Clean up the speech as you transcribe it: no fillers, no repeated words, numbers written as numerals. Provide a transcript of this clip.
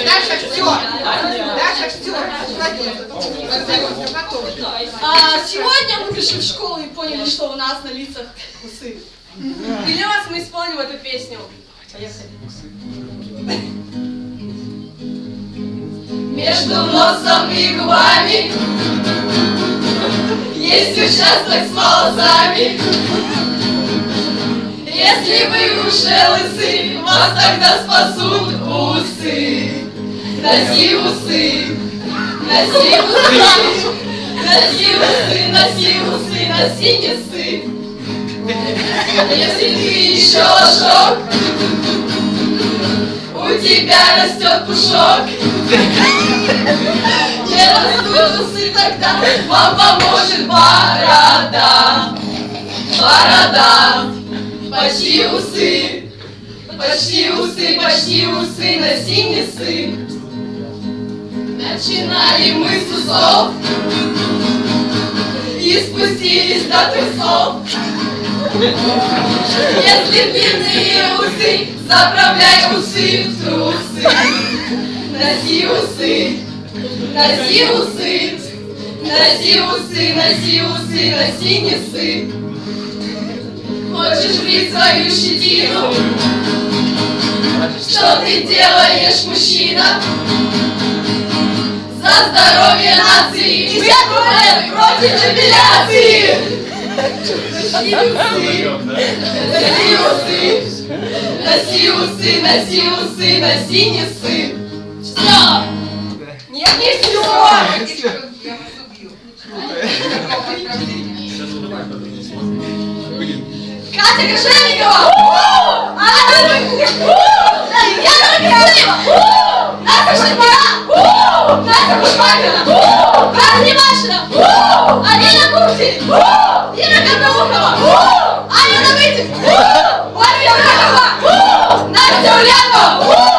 Даша, все. Сегодня мы пришли в школу и поняли, что у нас на лицах усы. И для вас мы исполним эту песню. Поехали. Между носом и губами есть участок с волосами. Если вы уже лысы, вас тогда спасут усы. Носи усы, носи усы, носи усы, носи усы, носи не ссы. Если ты еще ложок, у тебя растет пушок. Не растут усы, тогда вам поможет борода. Борода, почти усы, почти усы, почти усы, носи не ссы. Начинали мы с усов и спустились до трусов. Если длинные усы, заправляй усы в трусы. Носи усы, носи усы, носи усы, носи усы, носи не ссы. Хочешь брить свою щетину? Что ты делаешь, мужчина? За здоровье нации! 50 рублей против апелляции! Носи усы, носи усы, носи усы, носи не ссы. Все! Нет, не все! Катя Крашенникова! Яна Красива! Настя Шульмара! Настя Кушмакина! Катя Немашина! Алина Куртин! Ира Карнаухова! Аня Давыдик! Ольга Якова! Настя Ульянова!